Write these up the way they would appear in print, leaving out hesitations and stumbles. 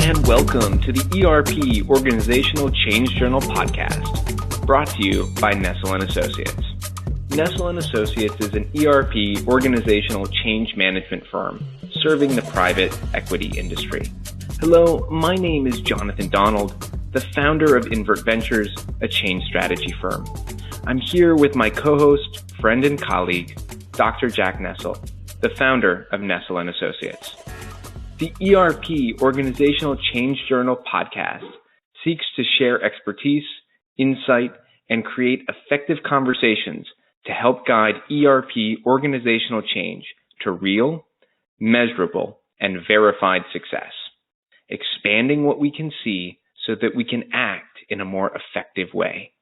and welcome to the ERP Organizational Change Journal podcast, brought to you by Nestle & Associates. Nestle & Associates is an ERP organizational change management firm serving the private equity industry. Hello, my name is Jonathan Donald, the founder of Invert Ventures, a change strategy firm. I'm here with my co-host, friend, and colleague, Dr. Jack Nestle, the founder of Nestle & Associates. The ERP Organizational Change Journal podcast seeks to share expertise, insight, and create effective conversations to help guide ERP organizational change to real, measurable, and verified success, expanding what we can see so that we can act in a more effective way.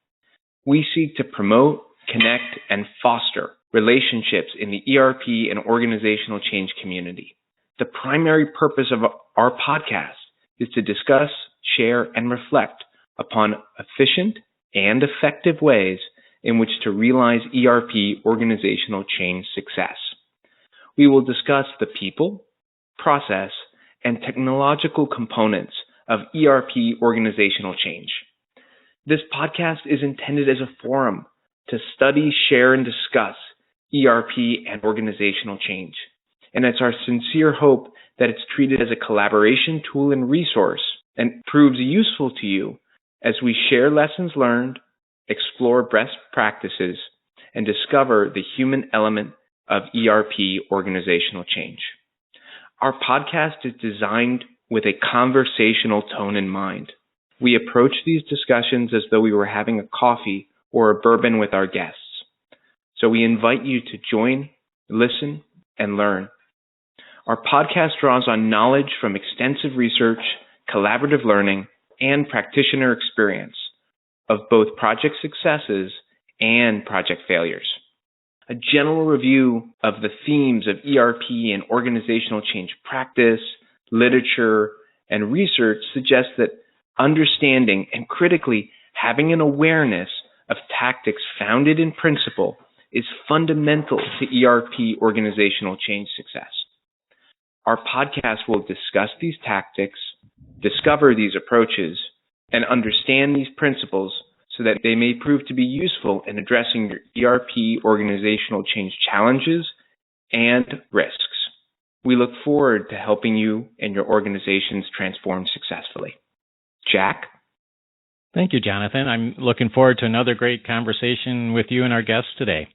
We seek to promote, connect, and foster relationships in the ERP and organizational change community. The primary purpose of our podcast is to discuss, share, and reflect upon efficient and effective ways in which to realize ERP organizational change success. We will discuss the people, process, and technological components of ERP organizational change. This podcast is intended as a forum to study, share, and discuss ERP and organizational change. And it's our sincere hope that it's treated as a collaboration tool and resource and proves useful to you as we share lessons learned, explore best practices, and discover the human element of ERP organizational change. Our podcast is designed with a conversational tone in mind. We approach these discussions as though we were having a coffee or a bourbon with our guests. So we invite you to join, listen, and learn. Our podcast draws on knowledge from extensive research, collaborative learning, and practitioner experience of both project successes and project failures. A general review of the themes of ERP and organizational change practice, literature, and research suggests that understanding and critically having an awareness of tactics founded in principle is fundamental to ERP organizational change success. Our podcast will discuss these tactics, discover these approaches, and understand these principles so that they may prove to be useful in addressing your ERP organizational change challenges and risks. We look forward to helping you and your organizations transform successfully. Jack? Thank you, Jonathan. I'm looking forward to another great conversation with you and our guests today.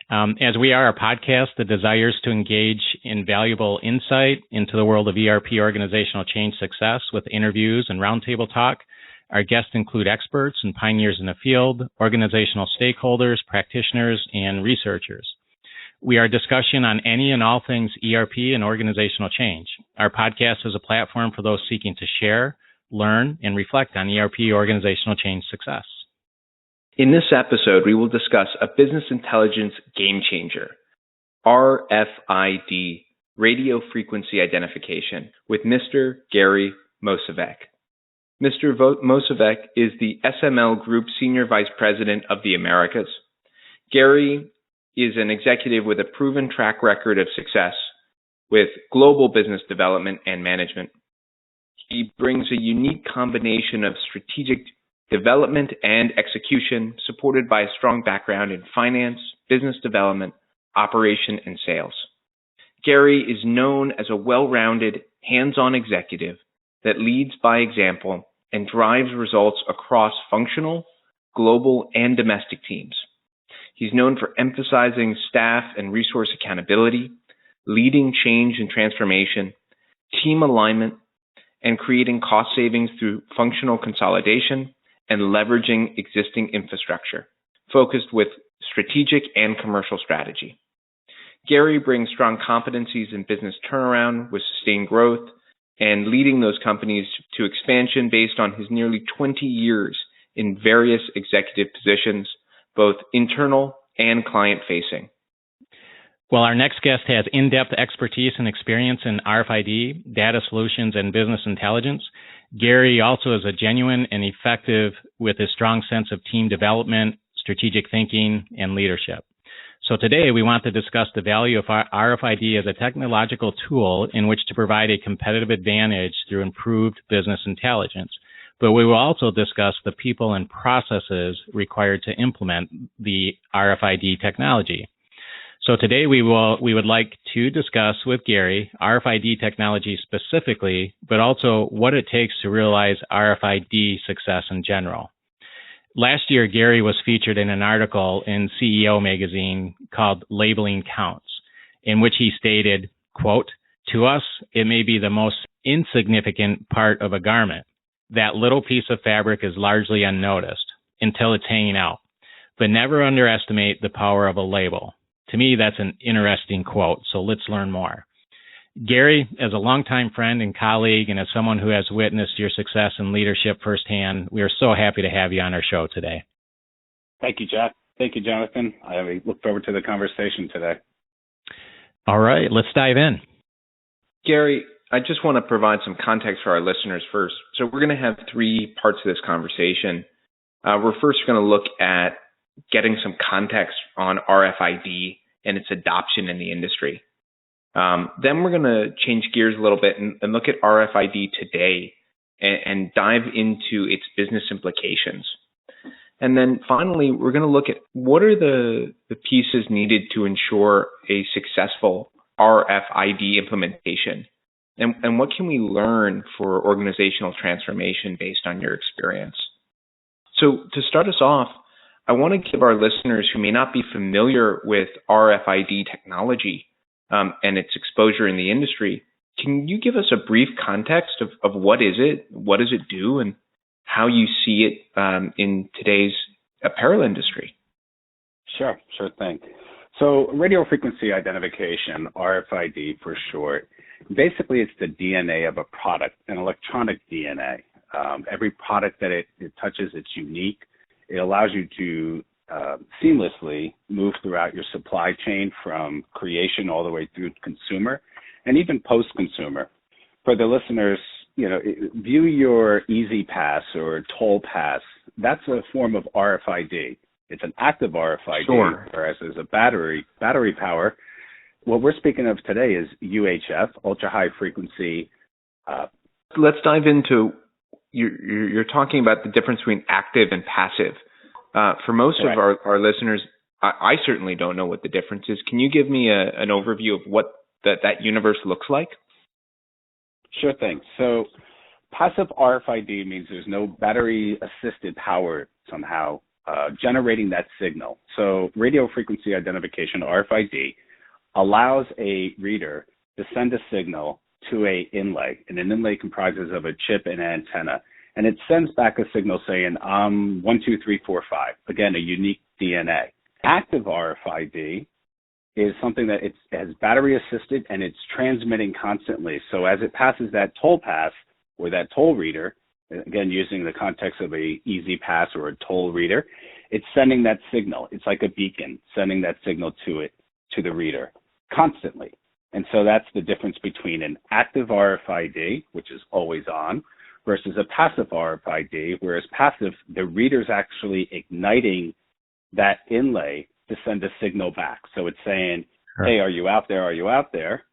As we are a podcast that desires to engage in valuable insight into the world of ERP organizational change success with interviews and roundtable talk, our guests include experts and pioneers in the field, organizational stakeholders, practitioners, and researchers. We are discussing on any and all things ERP and organizational change. Our podcast is a platform for those seeking to share, learn, and reflect on ERP organizational change success. In this episode, we will discuss a business intelligence game changer, RFID, radio frequency identification, with Mr. Gary Moscovciak. Mr. Moscovciak is the SML Group Senior Vice President of the Americas. Gary is an executive with a proven track record of success with global business development and management. He brings a unique combination of strategic development and execution, supported by a strong background in finance, business development, operation, and sales. Gary is known as a well-rounded, hands-on executive that leads by example and drives results across functional, global, and domestic teams. He's known for emphasizing staff and resource accountability, leading change and transformation, team alignment, and creating cost savings through functional consolidation and leveraging existing infrastructure, focused with strategic and commercial strategy. Gary brings strong competencies in business turnaround with sustained growth and leading those companies to expansion based on his nearly 20 years in various executive positions, both internal and client-facing. Well, our next guest has in-depth expertise and experience in RFID, data solutions, and business intelligence. Gary also is a genuine and effective with a strong sense of team development, strategic thinking, and leadership. So today we want to discuss the value of RFID as a technological tool in which to provide a competitive advantage through improved business intelligence. But we will also discuss the people and processes required to implement the RFID technology. So today we would like to discuss with Gary RFID technology specifically, but also what it takes to realize RFID success in general. Last year, Gary was featured in an article in CEO magazine called Labeling Counts, in which he stated, quote, "To us, it may be the most insignificant part of a garment. That little piece of fabric is largely unnoticed until it's hanging out, but never underestimate the power of a label." To me, that's an interesting quote, so let's learn more. Gary, as a longtime friend and colleague, and as someone who has witnessed your success and leadership firsthand, we are so happy to have you on our show today. Thank you, Jack. Thank you, Jonathan. I look forward to the conversation today. All right, let's dive in. Gary, I just want to provide some context for our listeners first. So we're going to have three parts of this conversation. We're first going to look at getting some context on RFID and its adoption in the industry. Then we're going to change gears a little bit and look at RFID today and dive into its business implications. And then finally, we're going to look at what are the pieces needed to ensure a successful RFID implementation, and what can we learn for organizational transformation based on your experience. So to start us off, I want to give our listeners who may not be familiar with RFID technology and its exposure in the industry, can you give us a brief context of what is it, what does it do, and how you see it in today's apparel industry? Sure thing. So radio frequency identification, RFID for short, basically it's the DNA of a product, an electronic DNA. Every product that it touches, it's unique. It allows you to seamlessly move throughout your supply chain from creation all the way through consumer and even post-consumer. For the listeners, view your Easy Pass or Toll Pass. That's a form of RFID. It's an active RFID, Sure. Whereas there's a battery power. What we're speaking of today is UHF, ultra high frequency. Let's dive into, you're talking about the difference between active and passive. For most Correct. of our listeners, I certainly don't know what the difference is. Can you give me an overview of what that universe looks like? Sure thing. So passive RFID means there's no battery-assisted power somehow generating that signal. So radio frequency identification, RFID, allows a reader to send a signal to an inlay, and an inlay comprises of a chip and an antenna. And it sends back a signal saying, 1, 2, 3, 4, 5. Again, a unique DNA. Active RFID is something that it has battery assisted and it's transmitting constantly. So as it passes that toll pass or that toll reader, again, using the context of a Easy Pass or a toll reader, it's sending that signal. It's like a beacon, sending that signal to the reader constantly. And so that's the difference between an active RFID, which is always on, versus a passive RFID, whereas passive, the reader's actually igniting that inlay to send a signal back. So it's saying, Sure. Hey, are you out there? Are you out there?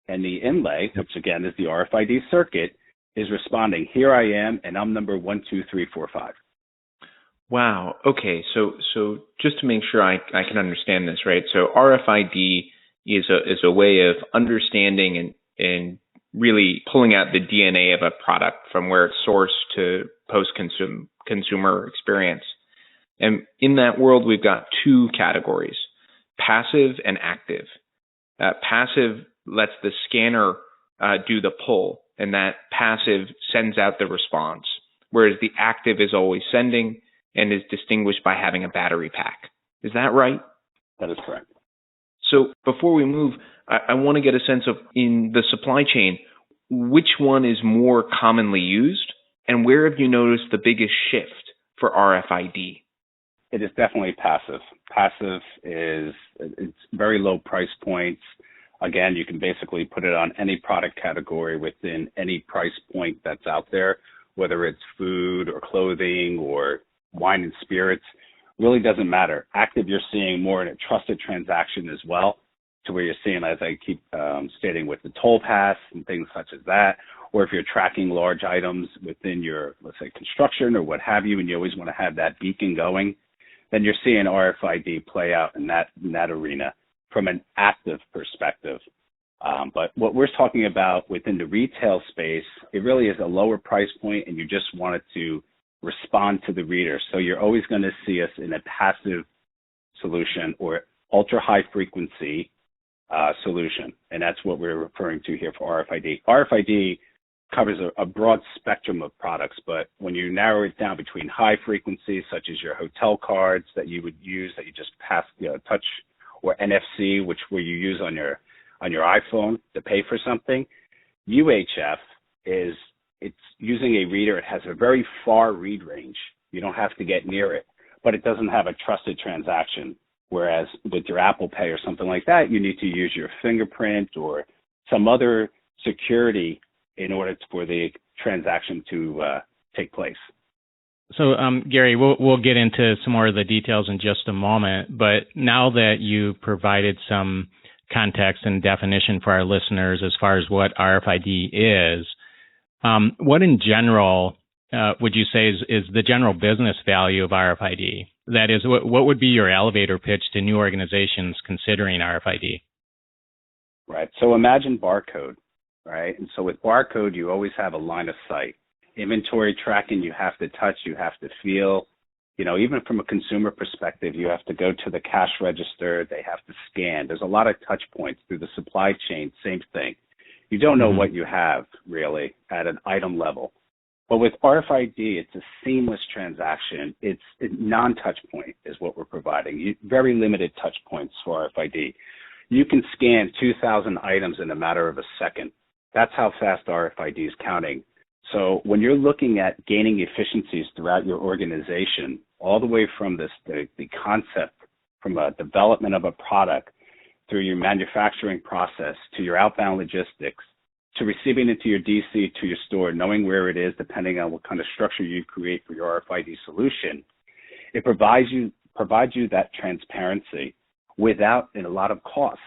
And the inlay, which again is the RFID circuit, is responding, here I am, and I'm number 1, 2, 3, 4, 5. Wow. Okay. So just to make sure I can understand this, right? So RFID is a way of understanding and really pulling out the DNA of a product from where it's sourced to post-consumer experience. And in that world, we've got two categories, passive and active. Passive lets the scanner do the pull, and that passive sends out the response, whereas the active is always sending and is distinguished by having a battery pack. Is that right? That is correct. So before we move, I want to get a sense of, in the supply chain, which one is more commonly used, and where have you noticed the biggest shift for RFID? It is definitely passive. Passive it's very low price points. Again, you can basically put it on any product category within any price point that's out there, whether it's food or clothing or wine and spirits. really doesn't matter. Active, you're seeing more in a trusted transaction as well, to where you're seeing, as I keep stating, with the toll pass and things such as that, or if you're tracking large items within your, let's say, construction or what have you, and you always want to have that beacon going, then you're seeing RFID play out in that arena from an active perspective. But what we're talking about within the retail space, it really is a lower price point, and you just want it to respond to the reader. So you're always going to see us in a passive solution or ultra high frequency solution, and that's what we're referring to here for RFID. RFID covers a broad spectrum of products, but when you narrow it down between high frequencies, such as your hotel cards that you would use, that you just pass, touch, or NFC, which where you use on your iPhone to pay for something, UHF it's using a reader. It has a very far read range. You don't have to get near it, but it doesn't have a trusted transaction. Whereas with your Apple Pay or something like that, you need to use your fingerprint or some other security in order for the transaction to take place. So, Gary, we'll get into some more of the details in just a moment, but now that you provided some context and definition for our listeners as far as what RFID is, what in general would you say is the general business value of RFID? That is, what would be your elevator pitch to new organizations considering RFID? Right. So imagine Barcode, right? And so with Barcode, you always have a line of sight. Inventory tracking, you have to touch, you have to feel. Even from a consumer perspective, you have to go to the cash register, they have to scan. There's a lot of touch points through the supply chain, same thing. You don't know what you have, really, at an item level. But with RFID, it's a seamless transaction. It's a non-touch point is what we're providing. Very limited touch points for RFID. You can scan 2,000 items in a matter of a second. That's how fast RFID is counting. So when you're looking at gaining efficiencies throughout your organization, all the way from the concept, from a development of a product, through your manufacturing process, to your outbound logistics, to receiving it to your DC, to your store, knowing where it is, depending on what kind of structure you create for your RFID solution, it provides you that transparency without a lot of cost,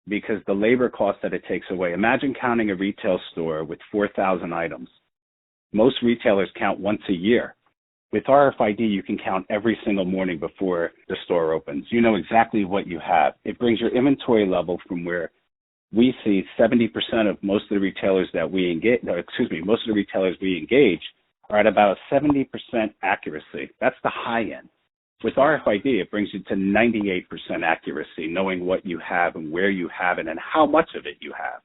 because the labor cost that it takes away. Imagine counting a retail store with 4,000 items. Most retailers count once a year. With RFID, you can count every single morning before the store opens. You know exactly what you have. It brings your inventory level from where we see 70% of most of the retailers that we engage, most of the retailers we engage are at about a 70% accuracy. That's the high end. With RFID, it brings you to 98% accuracy, knowing what you have and where you have it and how much of it you have.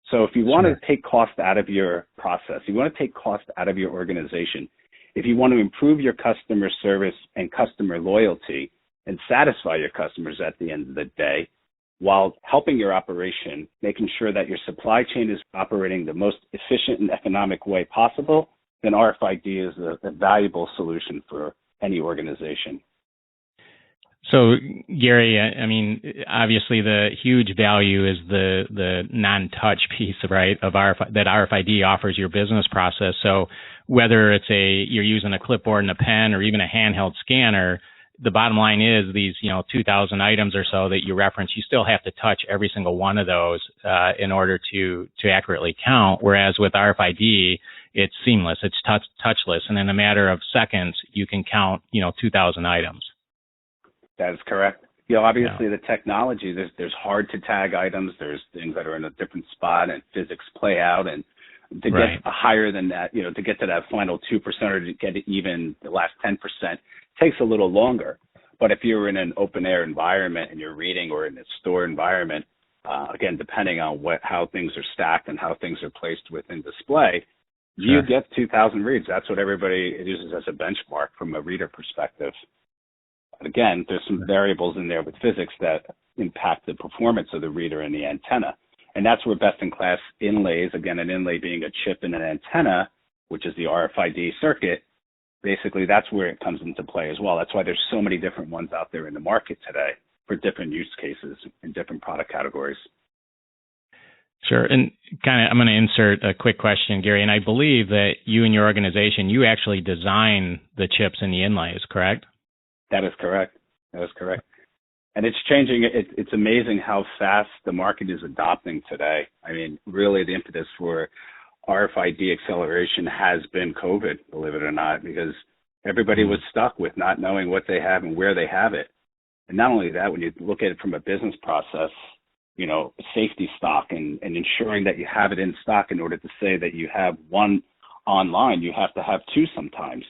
So if you want to take cost out of your process, you want to take cost out of your organization, if you want to improve your customer service and customer loyalty and satisfy your customers at the end of the day, while helping your operation, making sure that your supply chain is operating the most efficient and economic way possible, then RFID is a valuable solution for any organization. So, Gary, I mean, obviously the huge value is the non-touch piece, right, of that RFID offers your business process. So whether it's you're using a clipboard and a pen or even a handheld scanner, the bottom line is these, 2,000 items or so that you reference, you still have to touch every single one of those in order to accurately count. Whereas with RFID, it's seamless, it's touchless, and in a matter of seconds, you can count, 2,000 items. That is correct. Obviously the technology, there's hard to tag items. There's things that are in a different spot and physics play out. And to get higher than that, to get to that final 2% or to get even the last 10% takes a little longer. But if you're in an open air environment and you're reading, or in a store environment, again, depending on how things are stacked and how things are placed within display, you get 2,000 reads. That's what everybody uses as a benchmark from a reader perspective. Again, there's some variables in there with physics that impact the performance of the reader and the antenna. And that's where best-in-class inlays, again, an inlay being a chip in an antenna, which is the RFID circuit, basically that's where it comes into play as well. That's why there's so many different ones out there in the market today for different use cases in different product categories. Sure. And I'm going to insert a quick question, Gary, and I believe that you and your organization, you actually design the chips and the inlays, correct? That is correct. That is correct. And it's changing. It's amazing how fast the market is adopting today. I mean, really the impetus for RFID acceleration has been COVID, believe it or not, because everybody was stuck with not knowing what they have and where they have it. And not only that, when you look at it from a business process, you know, safety stock and ensuring that you have it in stock in order to say that you have one online, you have to have two sometimes.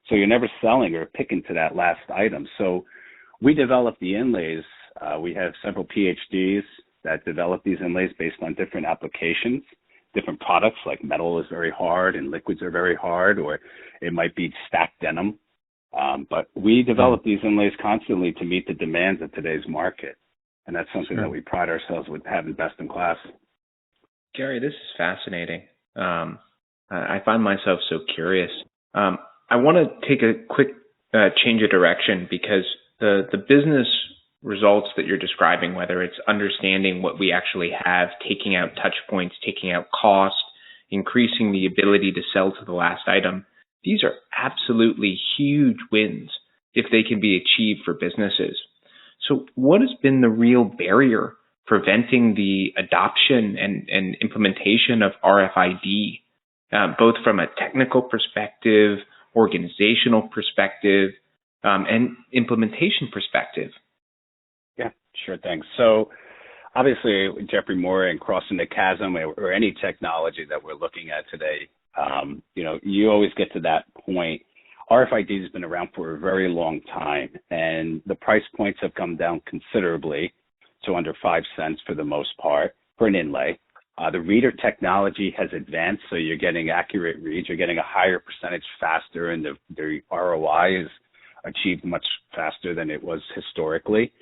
So you're never selling or picking to that last item. So we developed the inlays. We have several PhDs that develop these inlays based on different applications, different products, like metal is very hard and liquids are very hard, or it might be stacked denim. But we develop these inlays constantly to meet the demands of today's market. And that's something that we pride ourselves with having best in class. Gary, this is fascinating. I find myself so curious. I want to take a quick change of direction, because the business results that you're describing, whether it's understanding what we actually have, taking out touch points, taking out cost, increasing the ability to sell to the last item, these are absolutely huge wins if they can be achieved for businesses. So what has been the real barrier preventing the adoption and implementation of RFID, both from a technical perspective, organizational perspective, and implementation perspective? Yeah, sure thing. So obviously, Jeffrey Moore and crossing the chasm, or any technology that we're looking at today, you know, you always get to that point. RFID has been around for a very long time, and the price points have come down considerably to under 5 cents for the most part for an inlay. The reader technology has advanced, so you're getting accurate reads. You're getting a higher percentage faster, and the ROI is achieved much faster than it was historically.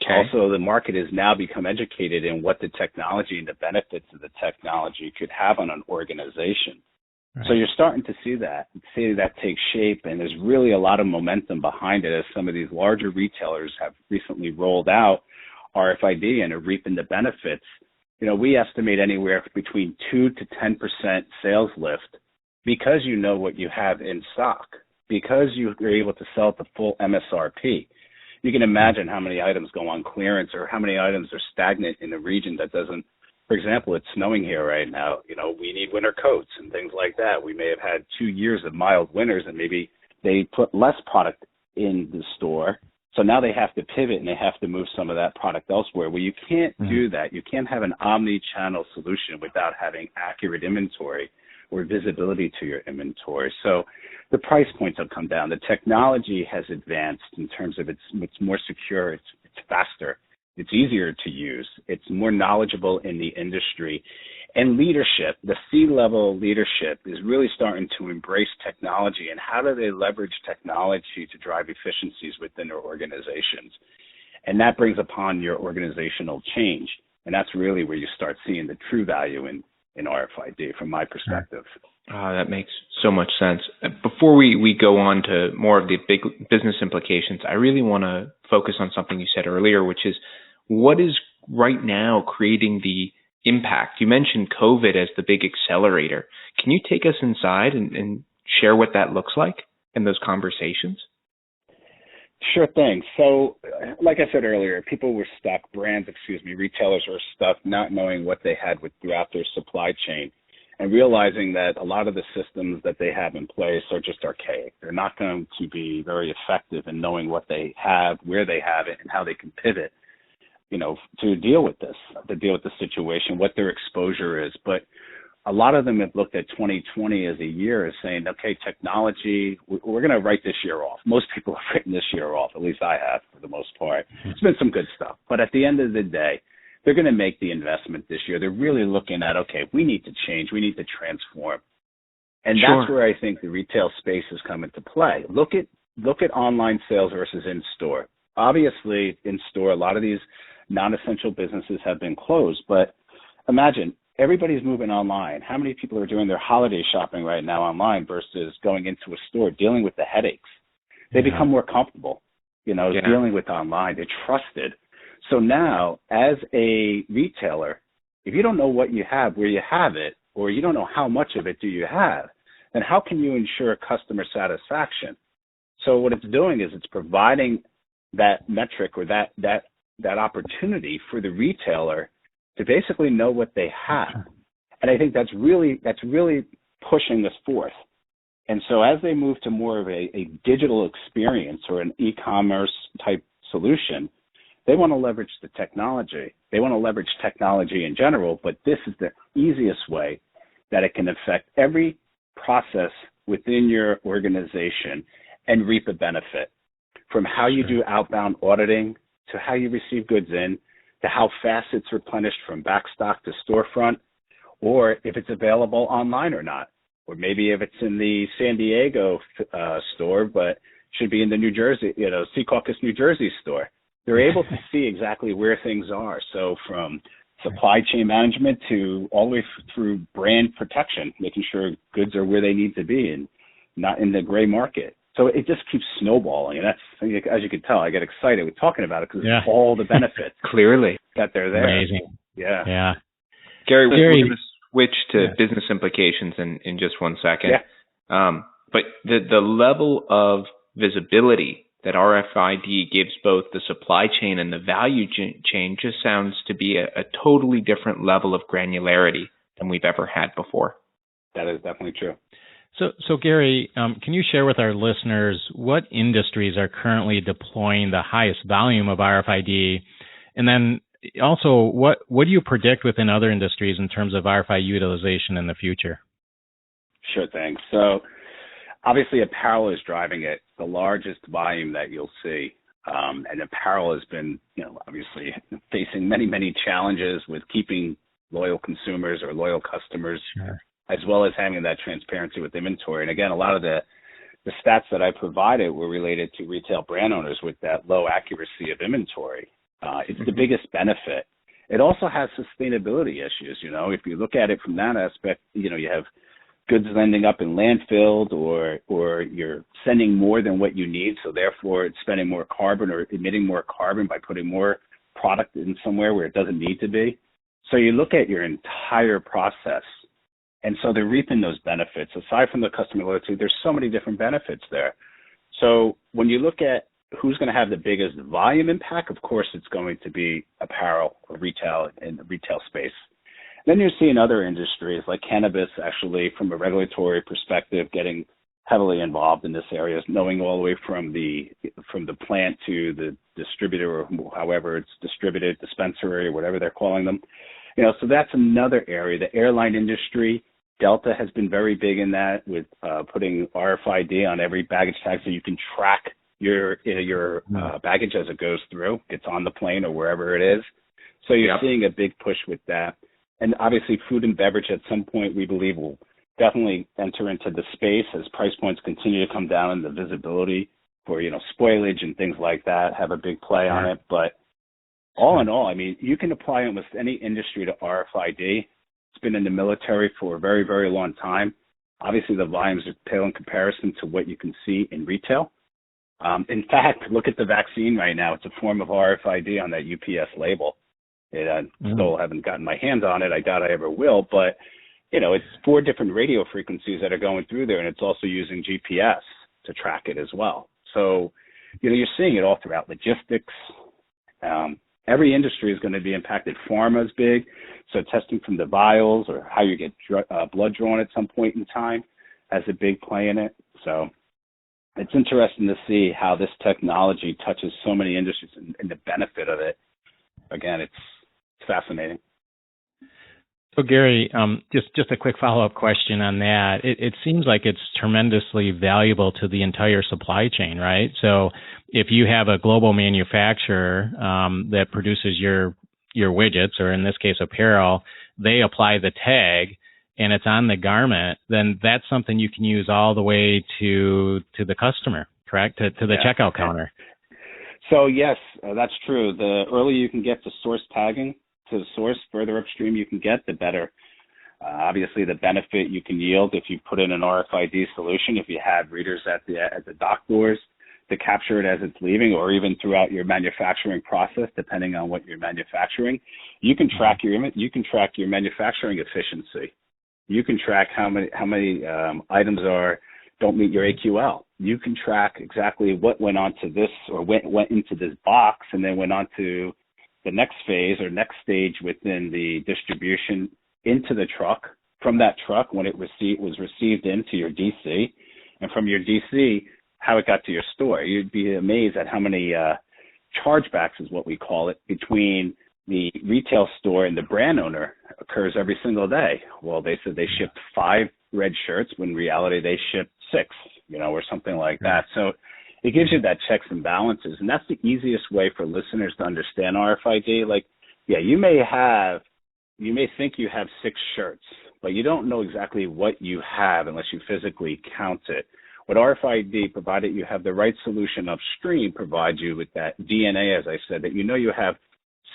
Okay. Also, the market has now become educated in what the technology and the benefits of the technology could have on an organization. Right. So you're starting to see that take shape, and there's really a lot of momentum behind it as some of these larger retailers have recently rolled out RFID and are reaping the benefits. You know, we estimate anywhere between 2 to 10% sales lift because you know what you have in stock, because you're able to sell at the full MSRP. You can imagine how many items go on clearance or how many items are stagnant in a region that doesn't. For example, it's snowing here right now. You know, we need winter coats and things like that. We may have had 2 years of mild winters, and maybe they put less product in the store. So now they have to pivot and they have to move some of that product elsewhere. Well, you can't do that. You can't have an omnichannel solution without having accurate inventory or visibility to your inventory. So the price points have come down. The technology has advanced in terms of it's more secure, it's faster, it's easier to use, it's more knowledgeable in the industry. And leadership, the C-level leadership is really starting to embrace technology, and how do they leverage technology to drive efficiencies within their organizations. And that brings upon your organizational change. And that's really where you start seeing the true value in RFID from my perspective. That makes so much sense. Before we go on to more of the big business implications, I really want to focus on something you said earlier, which is what is right now creating the impact? You mentioned COVID as the big accelerator. Can you take us inside and share what that looks like in those conversations? Sure thing. So, like I said earlier, retailers were stuck not knowing what they had throughout their supply chain, and realizing that a lot of the systems that they have in place are just archaic. They're not going to be very effective in knowing what they have, where they have it, and how they can pivot, you know, to deal with this, to deal with the situation, what their exposure is. But a lot of them have looked at 2020 as a year as saying, okay, technology, we're going to write this year off. Most people have written this year off, at least I have for the most part. It's been some good stuff. But at the end of the day, they're going to make the investment this year. They're really looking at, okay, we need to change. We need to transform. And that's where I think the retail space has come into play. Look at online sales versus in-store. Obviously, in-store, a lot of these non-essential businesses have been closed. But imagine, everybody's moving online. How many people are doing their holiday shopping right now online versus going into a store, dealing with the headaches? They become more comfortable, dealing with online. They're trusted. So now, as a retailer, if you don't know what you have, where you have it, or you don't know how much of it do you have, then how can you ensure customer satisfaction? So what it's doing is it's providing that metric or that opportunity for the retailer to basically know what they have. And I think that's really pushing this forth. And so as they move to more of a digital experience or an e-commerce type solution, they want to leverage the technology. They want to leverage technology in general, but this is the easiest way that it can affect every process within your organization and reap a benefit, from how you do outbound auditing to how you receive goods in, to how fast it's replenished from backstock to storefront, or if it's available online or not, or maybe if it's in the San Diego store, but should be in the New Jersey, Secaucus, New Jersey store. They're able to see exactly where things are. So from supply chain management to all the way through brand protection, making sure goods are where they need to be and not in the gray market. So it just keeps snowballing. And that's, as you can tell, I get excited with talking about it because it's all the benefits clearly that they're there. Amazing. Yeah. Gary, we're going to switch to business implications in just 1 second. Yeah. But the level of visibility that RFID gives both the supply chain and the value chain just sounds to be a totally different level of granularity than we've ever had before. That is definitely true. So Gary, can you share with our listeners what industries are currently deploying the highest volume of RFID? And then also, what do you predict within other industries in terms of RFID utilization in the future? Sure thing. So obviously apparel is driving it, the largest volume that you'll see. And apparel has been, obviously facing many, many challenges with keeping loyal consumers or loyal customers, as well as having that transparency with inventory. And again, a lot of the stats that I provided were related to retail brand owners with that low accuracy of inventory. It's the biggest benefit. It also has sustainability issues. If you look at it from that aspect, you have goods ending up in landfills or you're sending more than what you need, so therefore it's spending more carbon or emitting more carbon by putting more product in somewhere where it doesn't need to be. So you look at your entire process, and so they're reaping those benefits. Aside from the customer loyalty, there's so many different benefits there. So when you look at who's going to have the biggest volume impact, of course it's going to be apparel or retail in the retail space. Then you're seeing other industries like cannabis, actually, from a regulatory perspective, getting heavily involved in this area, knowing all the way from the plant to the distributor, or however it's distributed, dispensary, or whatever they're calling them. So that's another area. The airline industry, Delta has been very big in that with putting RFID on every baggage tag so you can track your baggage as it goes through. It's on the plane or wherever it is. So you're seeing a big push with that. And obviously food and beverage at some point we believe will definitely enter into the space as price points continue to come down and the visibility for, spoilage and things like that have a big play on it. But all in all, you can apply almost any industry to RFID. It's been in the military for a very, very long time. Obviously the volumes are pale in comparison to what you can see in retail. In fact, look at the vaccine right now. It's a form of RFID on that UPS label. I still haven't gotten my hands on it. I doubt I ever will. But, it's 4 different radio frequencies that are going through there, and it's also using GPS to track it as well. So, you're seeing it all throughout logistics. Every industry is going to be impacted. Pharma is big. So testing from the vials or how you get blood drawn at some point in time has a big play in it. So it's interesting to see how this technology touches so many industries and the benefit of it. Again, it's fascinating. So Gary, just a quick follow-up question on that. It seems like it's tremendously valuable to the entire supply chain, right? So if you have a global manufacturer that produces your widgets, or in this case apparel, they apply the tag and it's on the garment, then that's something you can use all the way to the customer, correct? To the checkout counter. So yes, that's true. The earlier you can get to source tagging, to the source, further upstream you can get, the better. Obviously, the benefit you can yield if you put in an RFID solution, if you have readers at the dock doors to capture it as it's leaving, or even throughout your manufacturing process, depending on what you're manufacturing, you can track your manufacturing efficiency. You can track how many items don't meet your AQL. you can track exactly what went onto this or went into this box and then went on to the next phase or next stage within the distribution into the truck, from that truck when it was received into your DC, and from your DC, how it got to your store. You'd be amazed at how many chargebacks, is what we call it, between the retail store and the brand owner occurs every single day. Well, they said they shipped 5 red shirts when in reality they shipped 6, or something like that. So it gives you that checks and balances, and that's the easiest way for listeners to understand RFID. Like, yeah, you may think you have 6 shirts, but you don't know exactly what you have unless you physically count it. What RFID, provided you have the right solution upstream, provides you with that DNA, as I said, that you have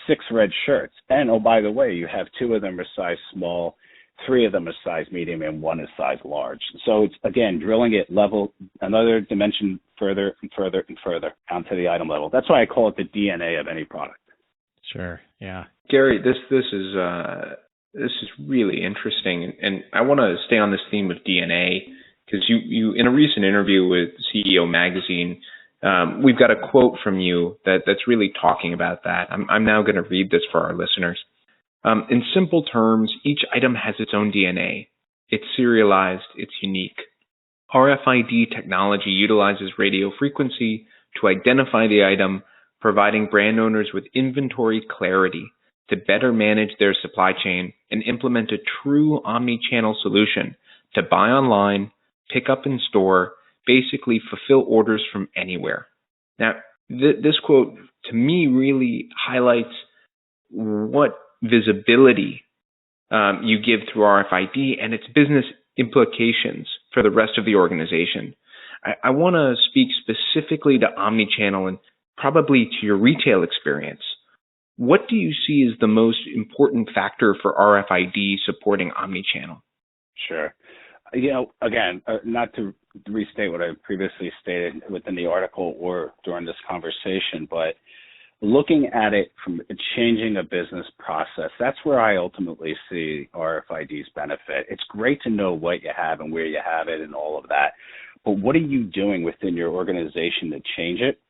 6 red shirts. And, oh, by the way, you have 2 of them are size small, 3 of them are size medium, and 1 is size large. So it's, again, drilling it level, another dimension further and further and further onto the item level. That's why I call it the DNA of any product. Sure, yeah. Gary, this is really interesting, and I want to stay on this theme of DNA, because you in a recent interview with CEO Magazine, we've got a quote from you that's really talking about that. I'm now going to read this for our listeners. In simple terms, each item has its own DNA. It's serialized, it's unique. RFID technology utilizes radio frequency to identify the item, providing brand owners with inventory clarity to better manage their supply chain and implement a true omnichannel solution to buy online, pick up in store, basically fulfill orders from anywhere. Now, this quote to me really highlights what visibility you give through RFID and its business implications for the rest of the organization. I want to speak specifically to omnichannel and probably to your retail experience. What do you see as the most important factor for RFID supporting omnichannel? Sure. Again, not to restate what I previously stated within the article or during this conversation, but looking at it from changing a business process, that's where I ultimately see RFID's benefit. It's great to know what you have and where you have it and all of that, but what are you doing within your organization to change it?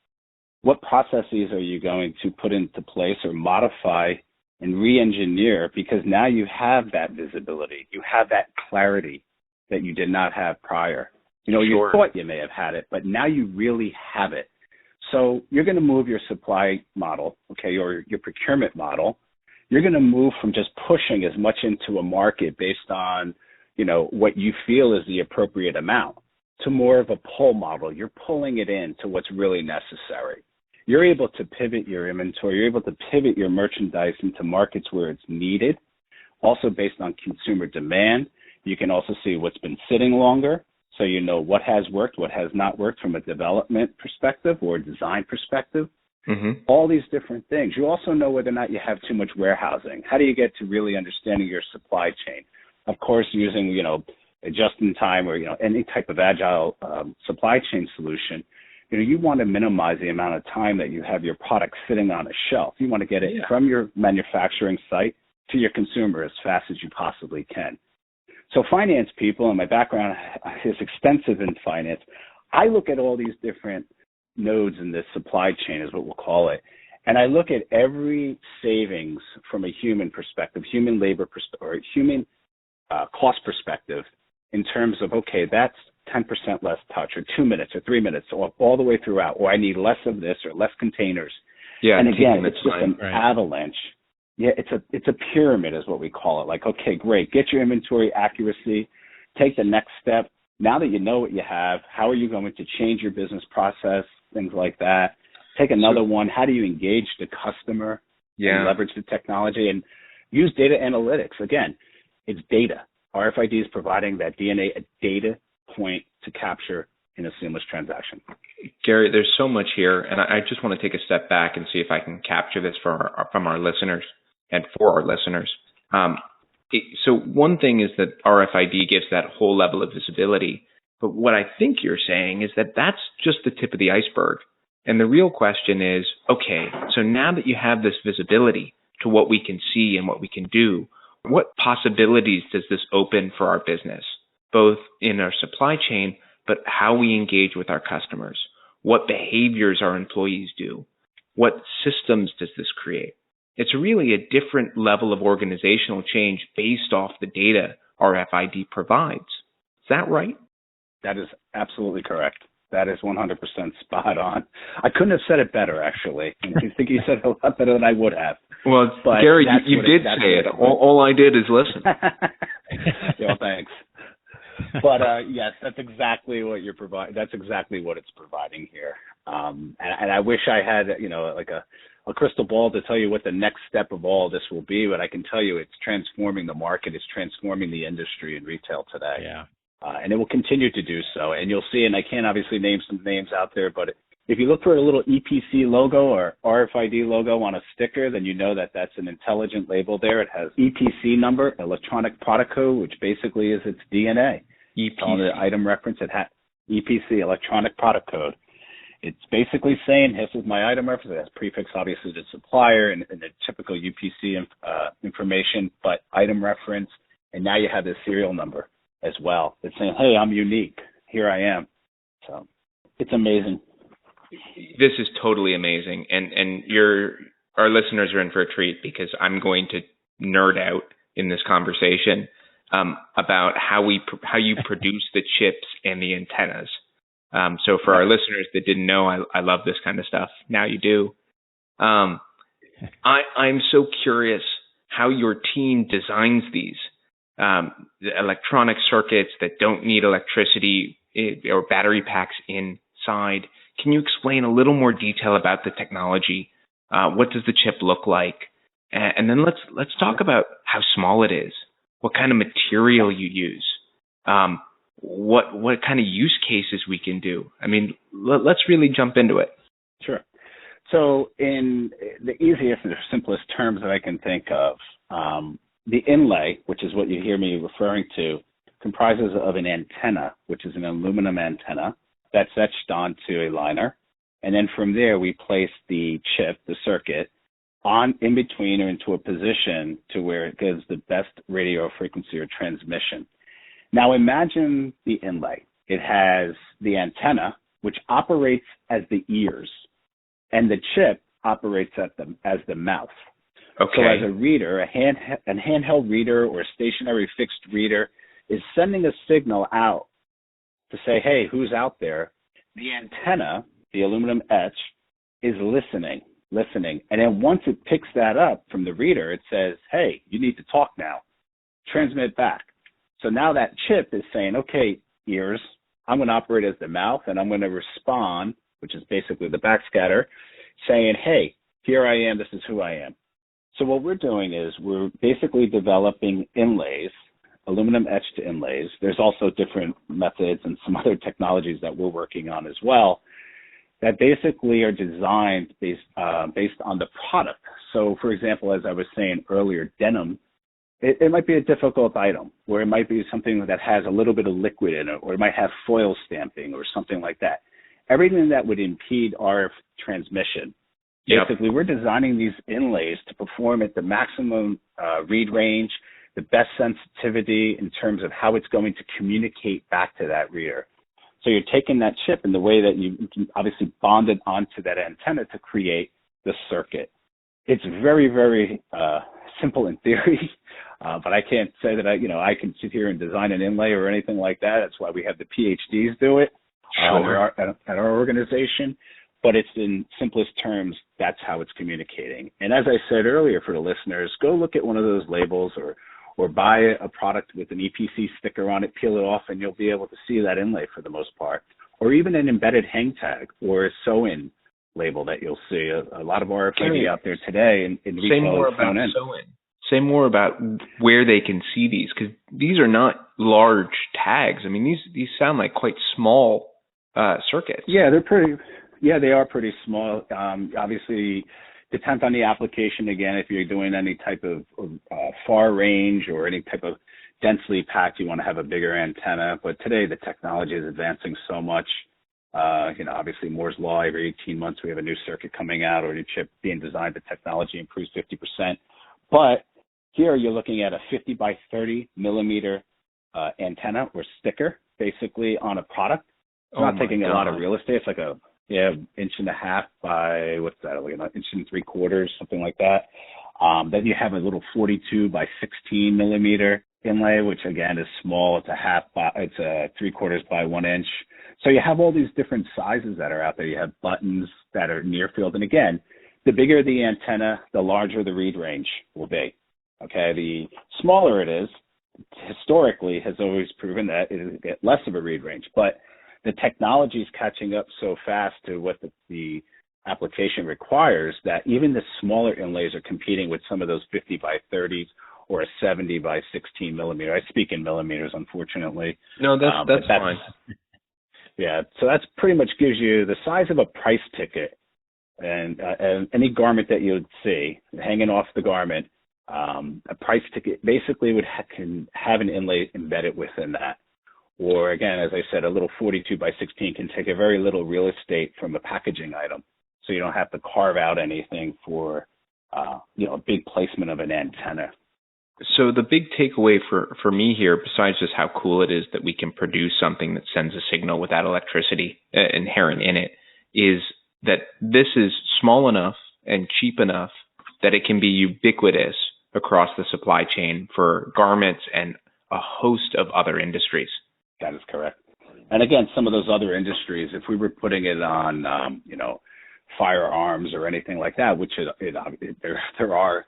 What processes are you going to put into place or modify and re-engineer, because now you have that visibility, you have that clarity that you did not have prior. Sure. You thought you may have had it, but now you really have it. So you're going to move your supply model, okay, or your procurement model. You're going to move from just pushing as much into a market based on, what you feel is the appropriate amount, to more of a pull model. You're pulling it in to what's really necessary. You're able to pivot your inventory. You're able to pivot your merchandise into markets where it's needed, also based on consumer demand. You can also see what's been sitting longer, so you know what has worked, what has not worked from a development perspective or design perspective. Mm-hmm. All these different things. You also know whether or not you have too much warehousing. How do you get to really understanding your supply chain? Of course, using, a just-in-time or, any type of agile supply chain solution, you want to minimize the amount of time that you have your product sitting on a shelf. You want to get it from your manufacturing site to your consumer as fast as you possibly can. So finance people, and my background is extensive in finance, I look at all these different nodes in this supply chain, is what we'll call it, and I look at every savings from a human perspective, human labor perspective, or human cost perspective, in terms of, okay, that's 10% less touch, or 2 minutes, or 3 minutes, or all the way throughout, or I need less of this, or less containers. Yeah, and again, it's just an avalanche. Yeah, it's a pyramid is what we call it. Like, okay, great. Get your inventory accuracy. Take the next step. Now that you know what you have, how are you going to change your business process, things like that? Take another one. How do you engage the customer and leverage the technology and use data analytics? Again, it's data. RFID is providing that DNA, a data point to capture in a seamless transaction. Gary, there's so much here, and I just want to take a step back and see if I can capture this from our listeners. And for our listeners. So one thing is that RFID gives that whole level of visibility. But what I think you're saying is that that's just the tip of the iceberg. And the real question is, okay, so now that you have this visibility to what we can see and what we can do, what possibilities does this open for our business, both in our supply chain, but how we engage with our customers, what behaviors our employees do, what systems does this create. It's really a different level of organizational change based off the data RFID provides. Is that right? That is absolutely correct. That is 100% spot on. I couldn't have said it better, actually. I think you said it a lot better than I would have. Well, but Gary, you did say it. All I did is listen. Yeah, thanks. But yes, that's exactly what you're providing. That's exactly what it's providing here. And I wish I had, like a crystal ball to tell you what the next step of all this will be. But I can tell you, it's transforming the market. It's transforming the industry in retail today. Yeah. And it will continue to do so. And you'll see, and I can't obviously name some names out there, but if you look for a little EPC logo or RFID logo on a sticker, then you know that that's an intelligent label there. It has EPC number, electronic product code, which basically is its DNA. EPC. On the item reference, it has EPC, electronic product code. It's basically saying, this is my item reference. It has prefix, obviously, to supplier and the typical UPC information, but item reference. And now you have the serial number as well. It's saying, hey, I'm unique. Here I am. So it's amazing. This is totally amazing. And our listeners are in for a treat, because I'm going to nerd out in this conversation about how you produce the chips and the antennas. So for our listeners that didn't know, I love this kind of stuff. Now you do. I'm so curious how your team designs these the electronic circuits that don't need electricity or battery packs inside. Can you explain a little more detail about the technology? What does the chip look like? And then let's talk about how small it is. What kind of material you use? What kind of use cases we can do? I mean, let's really jump into it. Sure. So in the easiest and simplest terms that I can think of, the inlay, which is what you hear me referring to, comprises of an antenna, which is an aluminum antenna that's etched onto a liner. And then from there, we place the chip, the circuit, in between or into a position to where it gives the best radio frequency or transmission. Now imagine the inlay. It has the antenna, which operates as the ears, and the chip operates as the mouth. Okay. So as a reader, a handheld reader or a stationary fixed reader is sending a signal out to say, hey, who's out there? The antenna, the aluminum etch, is listening. And then once it picks that up from the reader, it says, hey, you need to talk now. Transmit back. So now that chip is saying, okay, ears, I'm going to operate as the mouth, and I'm going to respond, which is basically the backscatter, saying, hey, here I am, this is who I am. So what we're doing is we're basically developing inlays, aluminum etched inlays. There's also different methods and some other technologies that we're working on as well that basically are designed based on the product. So, for example, as I was saying earlier, denim, it might be a difficult item, or it might be something that has a little bit of liquid in it, or it might have foil stamping or something like that. Everything that would impede RF transmission. Yep. Basically, we're designing these inlays to perform at the maximum read range, the best sensitivity in terms of how it's going to communicate back to that reader. So you're taking that chip and the way that you can obviously bond it onto that antenna to create the circuit. It's very, very simple in theory, but I can't say that I can sit here and design an inlay or anything like that. That's why we have the PhDs do it at our organization. But it's in simplest terms, that's how it's communicating. And as I said earlier for the listeners, go look at one of those labels or buy a product with an EPC sticker on it, peel it off, and you'll be able to see that inlay for the most part. Or even an embedded hang tag or a sew-in label that you'll see. A lot of RFID out there today in retail. Say more about sew-in. Say more about where they can see these, because these are not large tags. I mean, these sound like quite small circuits. Yeah, they are pretty small. Obviously, depends on the application. Again, if you're doing any type of far range or any type of densely packed, you want to have a bigger antenna. But today, the technology is advancing so much. Obviously, Moore's Law, every 18 months we have a new circuit coming out or a new chip being designed. The technology improves 50%. But here you're looking at a 50 by 30 millimeter antenna or sticker, basically on a product. It's not taking a lot of real estate. It's like a inch and a half by, what's that, like an inch and 3/4, something like that. Then you have a little 42 by 16 millimeter inlay, which again is small. It's it's a 3/4 by 1 inch. So you have all these different sizes that are out there. You have buttons that are near field. And again, the bigger the antenna, the larger the read range will be. Okay, the smaller it is, historically has always proven that it will get less of a read range. But the technology is catching up so fast to what the application requires that even the smaller inlays are competing with some of those 50 by 30s or a 70 by 16 millimeter. I speak in millimeters, unfortunately. No, that's fine. Yeah, so that's pretty much gives you the size of a price ticket, and any garment that you would see hanging off the garment, a price ticket basically can have an inlay embedded within that. Or again, as I said, a little 42 by 16 can take a very little real estate from a packaging item, so you don't have to carve out anything for a big placement of an antenna. So the big takeaway for me here, besides just how cool it is that we can produce something that sends a signal without electricity inherent in it, is that this is small enough and cheap enough that it can be ubiquitous across the supply chain for garments and a host of other industries. That is correct. And again, some of those other industries, if we were putting it on, firearms or anything like that, which there are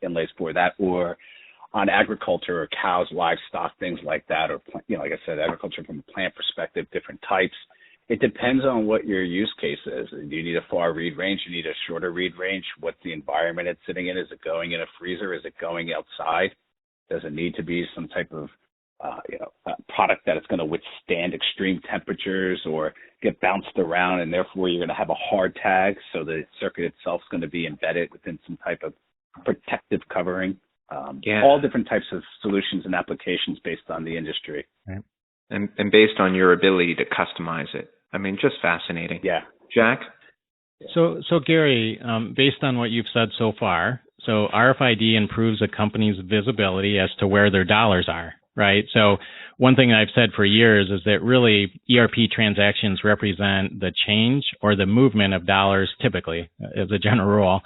inlays for that, or on agriculture or cows, livestock, things like that, or, like I said, agriculture from a plant perspective, different types. It depends on what your use case is. Do you need a far read range? You need a shorter read range? What's the environment it's sitting in? Is it going in a freezer? Is it going outside? Does it need to be some type of a product that it's going to withstand extreme temperatures or get bounced around, and therefore you're going to have a hard tag, so the circuit itself is going to be embedded within some type of protective covering. All different types of solutions and applications based on the industry. Right. And based on your ability to customize it. I mean, just fascinating. Yeah. Jack? So Gary, based on what you've said so far, so RFID improves a company's visibility as to where their dollars are, right? So one thing I've said for years is that really ERP transactions represent the change or the movement of dollars, typically, as a general rule,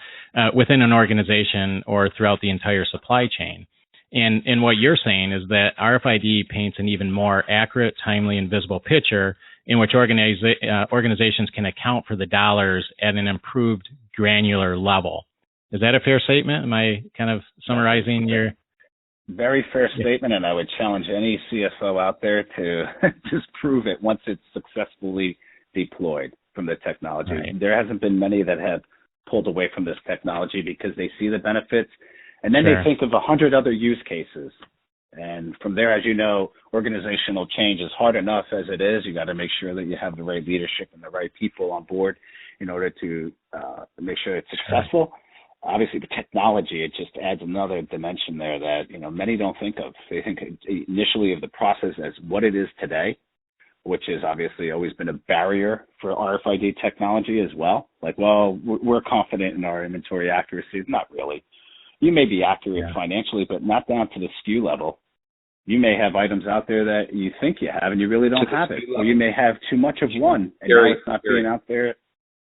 within an organization or throughout the entire supply chain. And what you're saying is that RFID paints an even more accurate, timely, and visible picture in which organizations can account for the dollars at an improved granular level. Is that a fair statement? Am I kind of summarizing your... Very fair statement, and I would challenge any CFO out there to just prove it once it's successfully deployed from the technology. Right. There hasn't been many that have pulled away from this technology because they see the benefits, and then they think of 100 other use cases. And from there, as you know, organizational change is hard enough as it is. You got to make sure that you have the right leadership and the right people on board in order to make sure it's successful. Obviously, the technology, it just adds another dimension there that, many don't think of. They think initially of the process as what it is today, which has obviously always been a barrier for RFID technology as well. Like, well, we're confident in our inventory accuracy. Not really. You may be accurate financially, but not down to the SKU level. You may have items out there that you think you have and you really don't have it. Or you may have too much of one and now it's not being out there.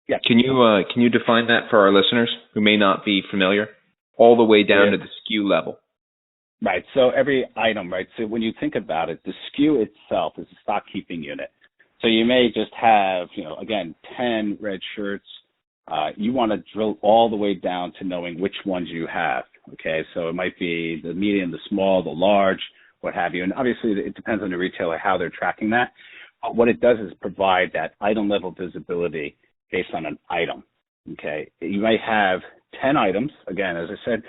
Yeah. Can you define that for our listeners who may not be familiar? All the way down to the SKU level. Right. So every item, right? So when you think about it, the SKU itself is a stock keeping unit. So you may just have, 10 red shirts. You want to drill all the way down to knowing which ones you have. Okay. So it might be the medium, the small, the large, what have you. And obviously it depends on the retailer, how they're tracking that. What it does is provide that item level visibility based on an item. Okay. You may have 10 items. Again, as I said,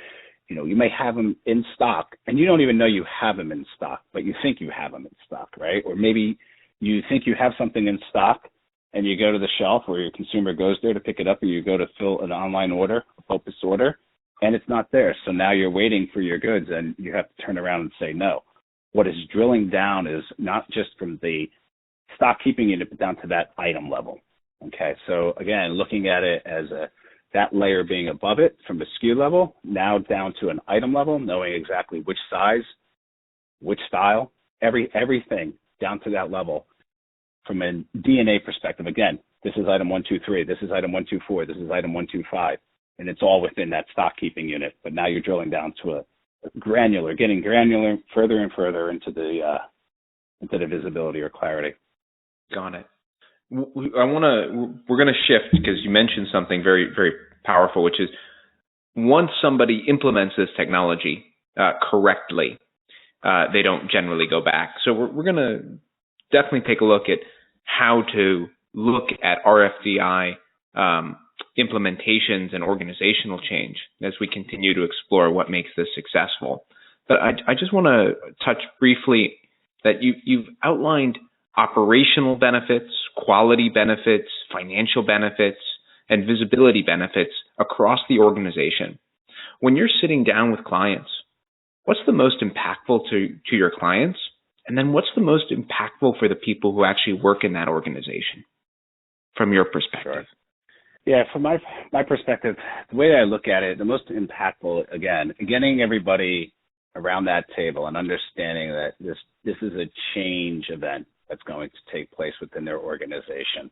you may have them in stock and you don't even know you have them in stock, but you think you have them in stock, right? Or maybe you think you have something in stock and you go to the shelf where your consumer goes there to pick it up, or you go to fill an online order, a focus order, and it's not there. So now you're waiting for your goods and you have to turn around and say no. What is drilling down is not just from the stock keeping unit, but down to that item level. Okay, so again, looking at it as that layer being above it from the SKU level, now down to an item level, knowing exactly which size, which style, everything down to that level from a DNA perspective. Again, this is item 123, this is item 124, this is item 125, and it's all within that stock keeping unit. But now you're drilling down to a granular, getting granular further and further into the visibility or clarity. Got it. We're going to shift because you mentioned something very, very powerful, which is once somebody implements this technology correctly, they don't generally go back. So we're going to definitely take a look at how to look at RFID implementations and organizational change as we continue to explore what makes this successful. But I just want to touch briefly that you've outlined operational benefits, quality benefits, financial benefits, and visibility benefits across the organization. When you're sitting down with clients, what's the most impactful to your clients? And then what's the most impactful for the people who actually work in that organization from your perspective? Sure. Yeah, from my perspective, the way I look at it, the most impactful, again, getting everybody around that table and understanding that this is a change event that's going to take place within their organization,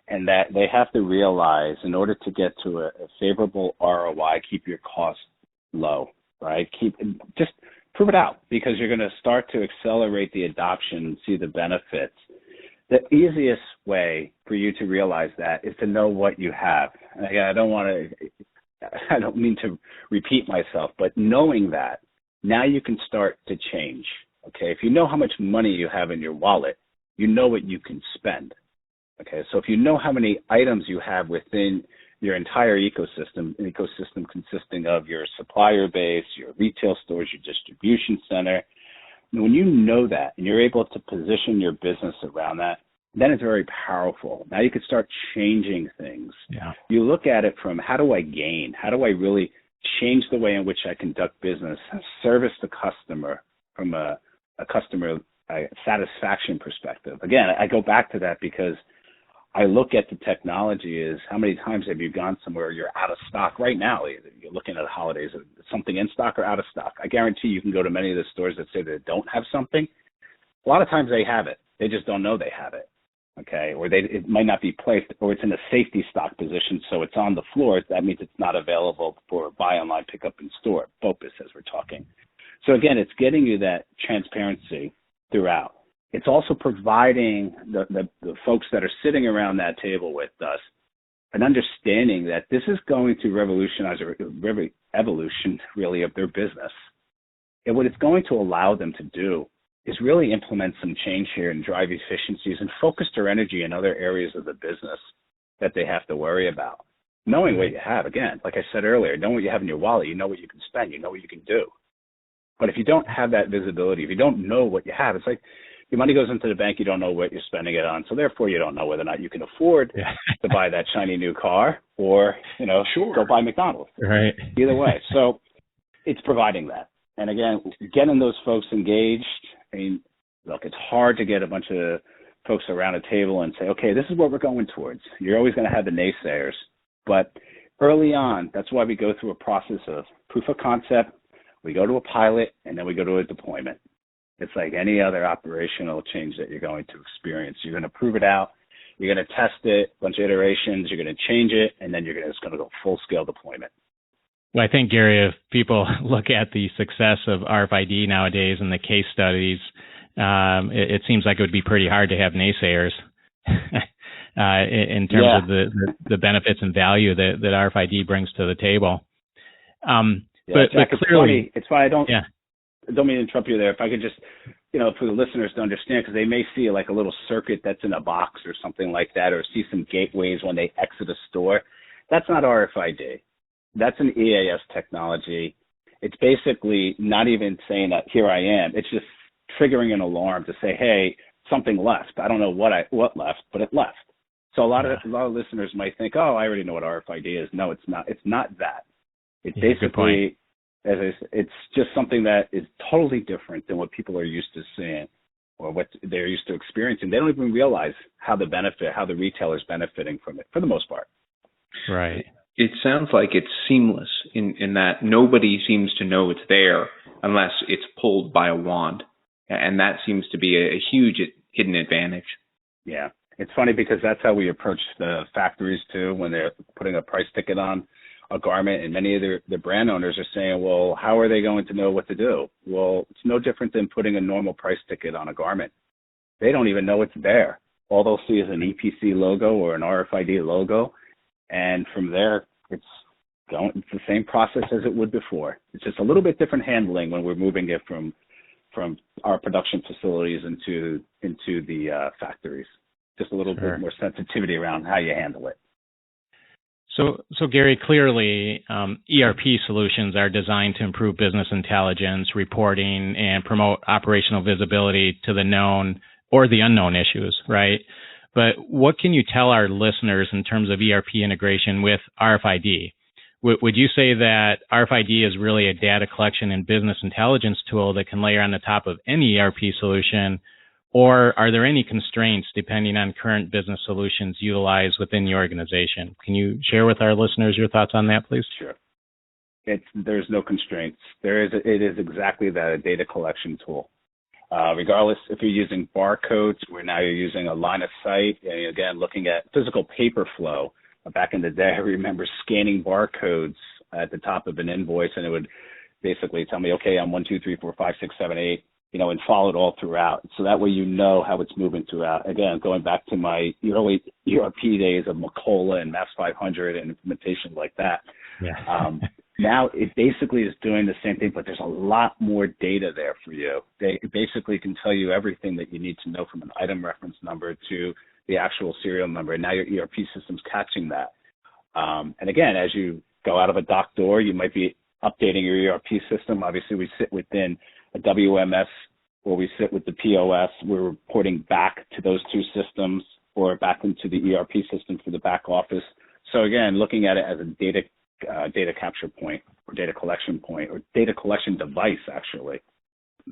and that they have to realize in order to get to a favorable ROI, keep your costs low, right? Just prove it out, because you're going to start to accelerate the adoption, see the benefits. The easiest way for you to realize that is to know what you have. And again, I don't mean to repeat myself, but knowing that, now you can start to change. Okay, if you know how much money you have in your wallet, you know what you can spend. Okay, so if you know how many items you have within your entire ecosystem, an ecosystem consisting of your supplier base, your retail stores, your distribution center, when you know that and you're able to position your business around that, then it's very powerful. Now you can start changing things. Yeah. You look at it from, how do I gain? How do I really change the way in which I conduct business, service the customer from a customer satisfaction perspective? Again, I go back to that because I look at the technology as how many times have you gone somewhere you're out of stock right now? You're looking at the holidays, something in stock or out of stock. I guarantee you can go to many of the stores that say they don't have something. A lot of times they have it. They just don't know they have it. Okay, or it might not be placed, or it's in a safety stock position, so it's on the floor. That means it's not available for buy online, pick up in store, BOPIS as we're talking. So again, it's getting you that transparency throughout. It's also providing the folks that are sitting around that table with us an understanding that this is going to revolutionize evolution really of their business. And what it's going to allow them to do is really implement some change here and drive efficiencies and focus their energy in other areas of the business that they have to worry about. Knowing what you have, again, like I said earlier, knowing what you have in your wallet, you know what you can spend, you know what you can do. But if you don't have that visibility, if you don't know what you have, it's like your money goes into the bank, you don't know what you're spending it on, so therefore you don't know whether or not you can afford to buy that shiny new car or, go buy McDonald's. Right. Either way. So it's providing that. And again, getting those folks engaged. I mean, look, it's hard to get a bunch of folks around a table and say, okay, this is what we're going towards. You're always going to have the naysayers. But early on, that's why we go through a process of proof of concept, we go to a pilot, and then we go to a deployment. It's like any other operational change that you're going to experience. You're going to prove it out. You're going to test it, a bunch of iterations. You're going to change it, and then it's going to go full-scale deployment. Well, I think, Gary, if people look at the success of RFID nowadays and the case studies, it seems like it would be pretty hard to have naysayers in terms of the benefits and value that RFID brings to the table. But clearly, it's why I don't mean to interrupt you there. If I could just, for the listeners to understand, because they may see like a little circuit that's in a box or something like that, or see some gateways when they exit a store. That's not RFID. That's an EAS technology. It's basically not even saying that here I am. It's just triggering an alarm to say, hey, something left. I don't know what left, but it left. So a lot of listeners might think, oh, I already know what RFID is. No, it's not. It's not that. It's basically, it's just something that is totally different than what people are used to seeing or what they're used to experiencing. They don't even realize how the retailer's benefiting from it for the most part. Right. It sounds like it's seamless in that nobody seems to know it's there unless it's pulled by a wand. And that seems to be a huge hidden advantage. Yeah. It's funny because that's how we approach the factories too when they're putting a price ticket on a garment, and many of the brand owners are saying, well, how are they going to know what to do? Well, it's no different than putting a normal price ticket on a garment. They don't even know it's there. All they'll see is an EPC logo or an RFID logo, and from there, it's the same process as it would before. It's just a little bit different handling when we're moving it from our production facilities into the factories. Just a little bit more sensitivity around how you handle it. So Gary, clearly, ERP solutions are designed to improve business intelligence, reporting, and promote operational visibility to the known or the unknown issues, right? But what can you tell our listeners in terms of ERP integration with RFID? Would you say that RFID is really a data collection and business intelligence tool that can layer on the top of any ERP solution, or are there any constraints depending on current business solutions utilized within the organization? Can you share with our listeners your thoughts on that, please? Sure. There's no constraints. It is exactly that, a data collection tool. Regardless if you're using barcodes, where now you're using a line of sight, and again, looking at physical paper flow. Back in the day, I remember scanning barcodes at the top of an invoice, and it would basically tell me, okay, I'm 1, 2, 3, 4, 5, 6, 7, 8, and follow it all throughout. So that way you know how it's moving throughout. Again, going back to my early ERP days of Macola and Maps 500 and implementation like that. Yeah. Now it basically is doing the same thing, but there's a lot more data there for you. It basically can tell you everything that you need to know, from an item reference number to the actual serial number. And now your ERP system's catching that. And again, as you go out of a dock door, you might be updating your ERP system. Obviously, we sit within a WMS where we sit with the POS. We're reporting back to those two systems or back into the ERP system for the back office. So again, looking at it as a data capture point or data collection point or data collection device, actually.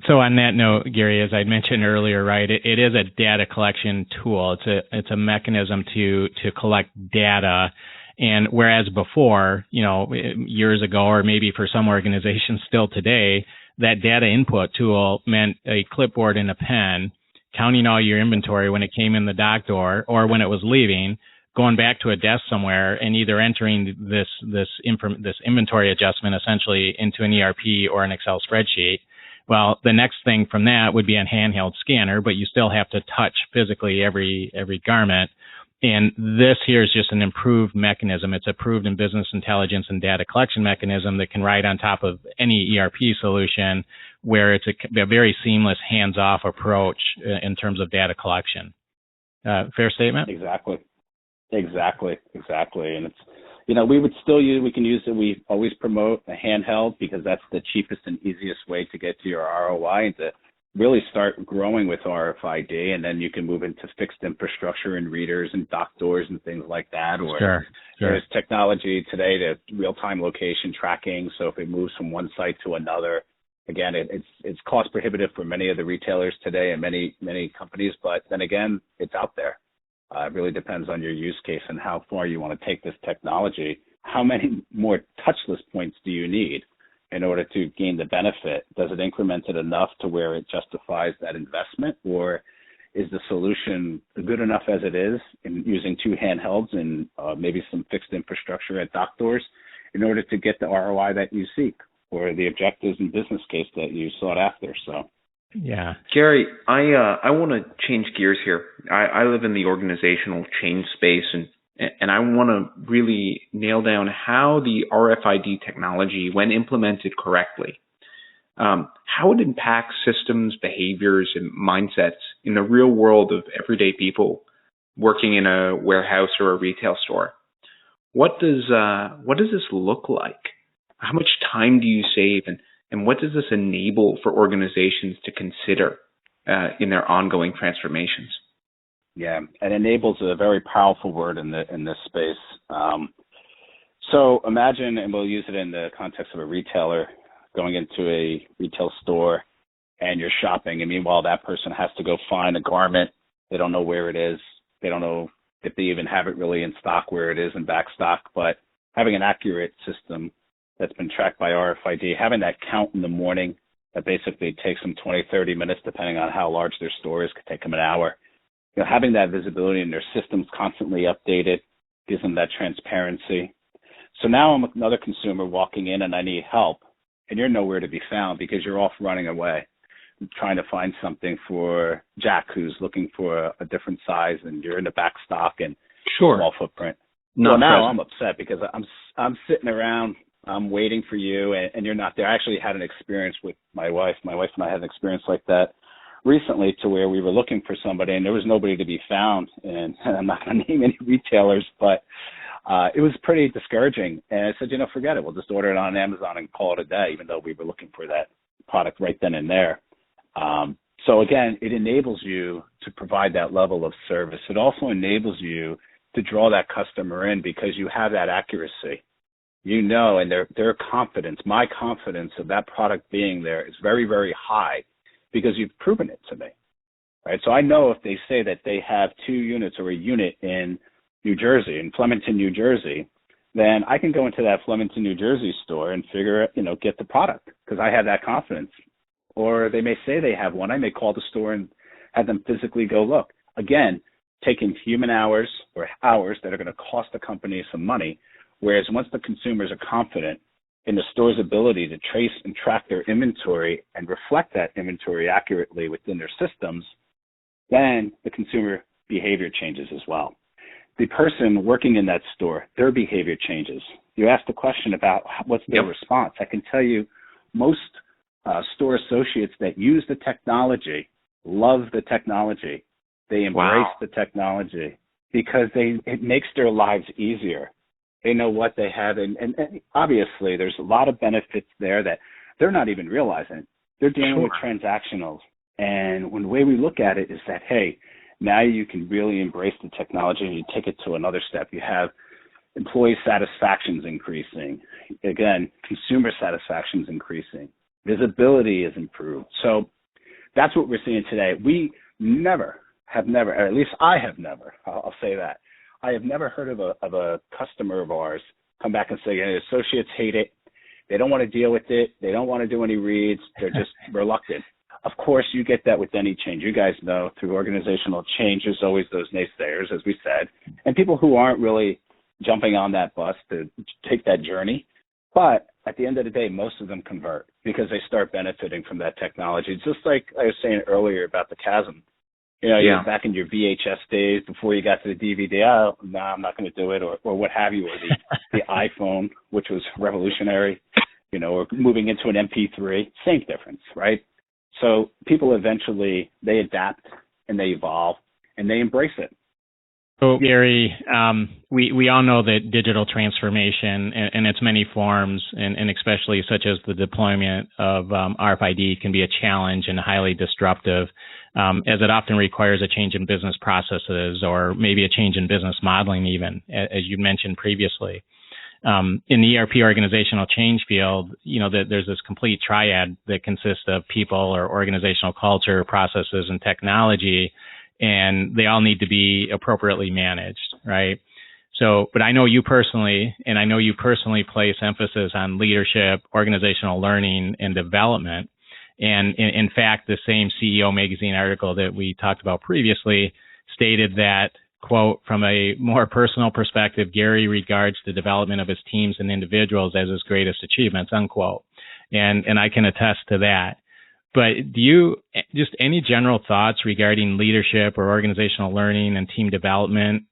So on that note, Gary, as I mentioned earlier, right, it is a data collection tool. It's a mechanism to collect data. And whereas before, years ago, or maybe for some organizations still today, that data input tool meant a clipboard and a pen, counting all your inventory when it came in the dock door or when it was leaving, going back to a desk somewhere and either entering this inventory adjustment essentially into an ERP or an Excel spreadsheet. Well, the next thing from that would be a handheld scanner, but you still have to touch physically every garment. And this here is just an improved mechanism. It's approved in business intelligence and data collection mechanism that can ride on top of any ERP solution, where it's a very seamless hands-off approach in terms of data collection. Fair statement? Exactly. And it's, we can use it. We always promote a handheld because that's the cheapest and easiest way to get to your ROI and to really start growing with RFID. And then you can move into fixed infrastructure and readers and dock doors and things like that. Or Sure. There's technology today to real-time location tracking. So if it moves from one site to another, again, it's cost prohibitive for many of the retailers today and many companies. But then again, it's out there. It really depends on your use case and how far you want to take this technology. How many more touchless points do you need in order to gain the benefit? Does it increment it enough to where it justifies that investment? Or is the solution good enough as it is in using two handhelds and maybe some fixed infrastructure at dock doors in order to get the ROI that you seek or the objectives and business case that you sought after? So. Yeah. Gary, I want to change gears here. I live in the organizational change space, and I want to really nail down how the RFID technology, when implemented correctly, how it impacts systems, behaviors, and mindsets in the real world of everyday people working in a warehouse or a retail store. What does this look like? How much time do you save, and what does this enable for organizations to consider in their ongoing transformations? Yeah, and enables a very powerful word in this space. So imagine, and we'll use it in the context of a retailer, going into a retail store and you're shopping, and meanwhile that person has to go find a garment. They don't know where it is. They don't know if they even have it really in stock, where it is in back stock. But having an accurate system that's been tracked by RFID, having that count in the morning that basically takes them 20, 30 minutes, depending on how large their store is, could take them an hour. having that visibility in their systems constantly updated gives them that transparency. So now I'm another consumer walking in and I need help, and you're nowhere to be found because you're off running away, trying to find something for Jack who's looking for a different size, and you're in the back stock and small footprint. Well, now I'm upset because I'm sitting around, I'm waiting for you, and you're not there. I actually had an experience with my wife. My wife and I had an experience like that recently, to where we were looking for somebody and there was nobody to be found. And I'm not going to name any retailers, but it was pretty discouraging. And I said, forget it. We'll just order it on Amazon and call it a day, even though we were looking for that product right then and there. So again, it enables you to provide that level of service. It also enables you to draw that customer in because you have that accuracy. And their confidence, my confidence of that product being there is very, very high because you've proven it to me, right? So I know if they say that they have 2 units or a unit in New Jersey, in Flemington, New Jersey, then I can go into that Flemington, New Jersey store and get the product because I have that confidence. Or they may say they have one. I may call the store and have them physically go look. Again, taking human hours or hours that are going to cost the company some money. Whereas once the consumers are confident in the store's ability to trace and track their inventory and reflect that inventory accurately within their systems, then the consumer behavior changes as well. The person working in that store, their behavior changes. You asked the question about what's their response. I can tell you most store associates that use the technology love the technology. They embrace the technology because it makes their lives easier. They know what they have, and obviously there's a lot of benefits there that they're not even realizing. They're dealing with transactionals, and the way we look at it is that, hey, now you can really embrace the technology and you take it to another step. You have employee satisfaction's increasing. Again, consumer satisfaction's increasing. Visibility is improved. So that's what we're seeing today. We have never, or at least I have never, I'll say that, I have never heard of a customer of ours come back and say, hey, associates hate it. They don't want to deal with it. They don't want to do any reads. They're just reluctant. Of course, you get that with any change. You guys know through organizational change, there's always those naysayers, as we said, and people who aren't really jumping on that bus to take that journey. But at the end of the day, most of them convert because they start benefiting from that technology. It's just like I was saying earlier about the chasm. You're back in your VHS days before you got to the DVD. Oh, no, I'm not going to do it, or what have you, or the iPhone, which was revolutionary, or moving into an MP3. Same difference, right? So people eventually, they adapt and they evolve and they embrace it. So, Gary, we all know that digital transformation in its many forms, and especially such as the deployment of RFID, can be a challenge and highly disruptive, as it often requires a change in business processes or maybe a change in business modeling even, as you mentioned previously. In the ERP organizational change field, there's this complete triad that consists of people or organizational culture, processes, and technology, and they all need to be appropriately managed, right? So, but I know you personally place emphasis on leadership, organizational learning, and development. And in fact, the same CEO magazine article that we talked about previously stated that, quote, from a more personal perspective, Gary regards the development of his teams and individuals as his greatest achievements, unquote. And I can attest to that. But do you, just any general thoughts regarding leadership or organizational learning and team development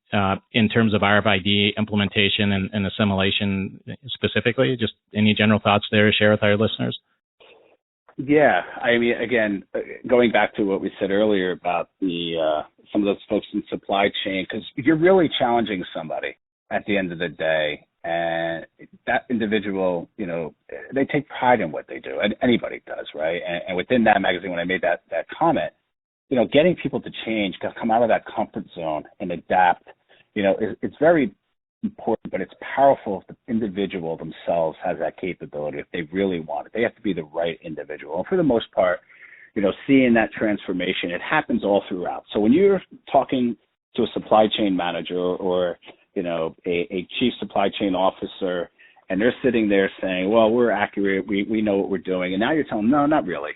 in terms of RFID implementation and assimilation specifically? Just any general thoughts there to share with our listeners? Yeah, I mean, again, going back to what we said earlier about some of those folks in supply chain, because you're really challenging somebody at the end of the day. And that individual, they take pride in what they do. And anybody does, right? And within that magazine, when I made that comment, getting people to change, come out of that comfort zone and adapt, it's very important, but it's powerful if the individual themselves has that capability, if they really want it. They have to be the right individual. And for the most part, seeing that transformation, it happens all throughout. So when you're talking to a supply chain manager or a chief supply chain officer, and they're sitting there saying, well, we're accurate, we know what we're doing. And now you're telling them, no, not really.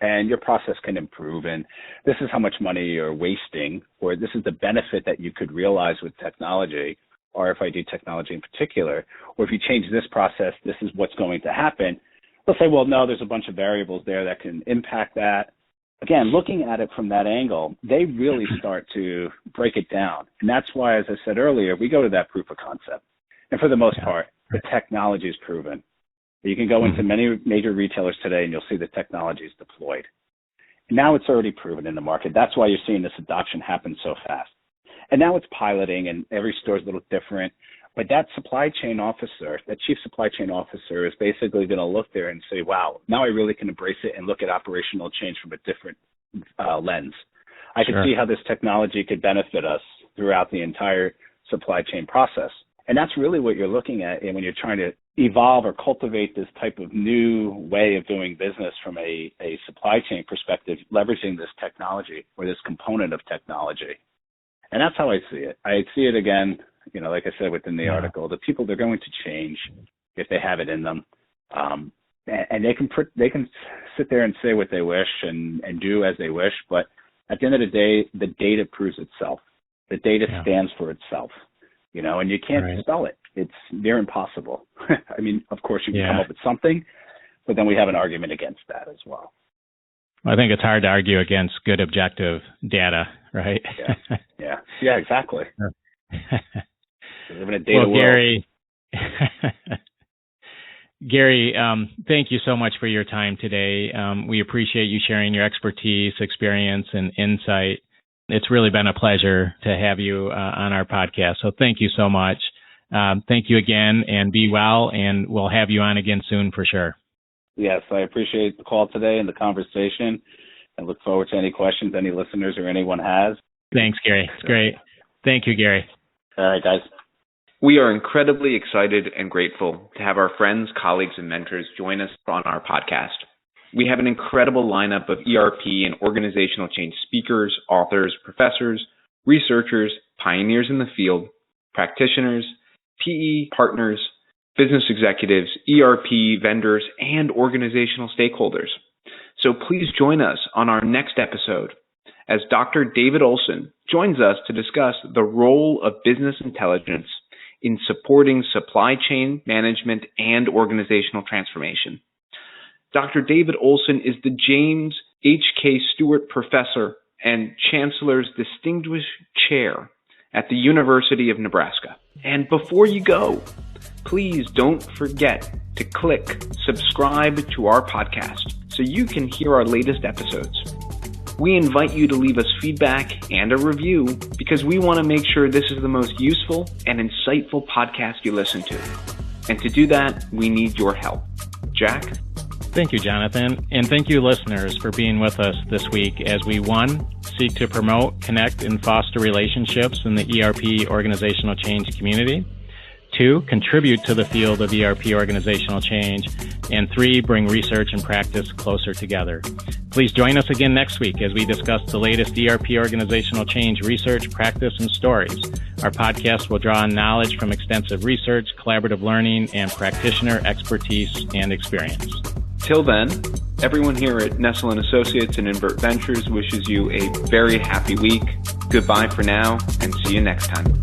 and your process can improve. And this is how much money you're wasting, or this is the benefit that you could realize with technology, RFID technology in particular. Or if you change this process, this is what's going to happen. They'll say, well, no, there's a bunch of variables there that can impact that. Again, looking at it from that angle, they really start to break it down. And that's why, as I said earlier, we go to that proof of concept. And for the most part, the technology is proven. You can go into many major retailers today and you'll see the technology is deployed. And now it's already proven in the market. That's why you're seeing this adoption happen so fast. And now it's piloting, and every store is a little different. But that supply chain officer, that chief supply chain officer, is basically going to look there and say, wow, now I really can embrace it and look at operational change from a different lens. I can see how this technology could benefit us throughout the entire supply chain process. And that's really what you're looking at when you're trying to evolve or cultivate this type of new way of doing business from a supply chain perspective, leveraging this technology or this component of technology. And that's how I see it. I see it again, like I said within the article, the people, they're going to change if they have it in them. And they can sit there and say what they wish and do as they wish, but at the end of the day, the data proves itself. The data stands for itself. And you can't spell it. It's near impossible. I mean, of course, you can come up with something, but then we have an argument against that as well. I think it's hard to argue against good objective data, right? Yeah, exactly. We live in a data world. Gary, thank you so much for your time today. We appreciate you sharing your expertise, experience, and insight. It's really been a pleasure to have you on our podcast. So thank you so much. Thank you again, and be well, and we'll have you on again soon for sure. Yes, I appreciate the call today and the conversation. I look forward to any questions any listeners or anyone has. Thanks, Gary. It's great. Thank you, Gary. All right, guys. We are incredibly excited and grateful to have our friends, colleagues, and mentors join us on our podcast. We have an incredible lineup of ERP and organizational change speakers, authors, professors, researchers, pioneers in the field, practitioners, PE partners, business executives, ERP vendors, and organizational stakeholders. So please join us on our next episode as Dr. David Olson joins us to discuss the role of business intelligence in supporting supply chain management and organizational transformation. Dr. David Olson is the James H.K. Stewart Professor and Chancellor's Distinguished Chair at the University of Nebraska. And before you go, please don't forget to click subscribe to our podcast so you can hear our latest episodes. We invite you to leave us feedback and a review because we want to make sure this is the most useful and insightful podcast you listen to. And to do that, we need your help. Jack? Thank you, Jonathan. And thank you, listeners, for being with us this week as we, 1, seek to promote, connect, and foster relationships in the ERP organizational change community. 2, contribute to the field of ERP organizational change. And 3, bring research and practice closer together. Please join us again next week as we discuss the latest ERP organizational change research, practice, and stories. Our podcast will draw on knowledge from extensive research, collaborative learning, and practitioner expertise and experience. Till then, everyone here at Nestle & Associates and Invert Ventures wishes you a very happy week. Goodbye for now, and see you next time.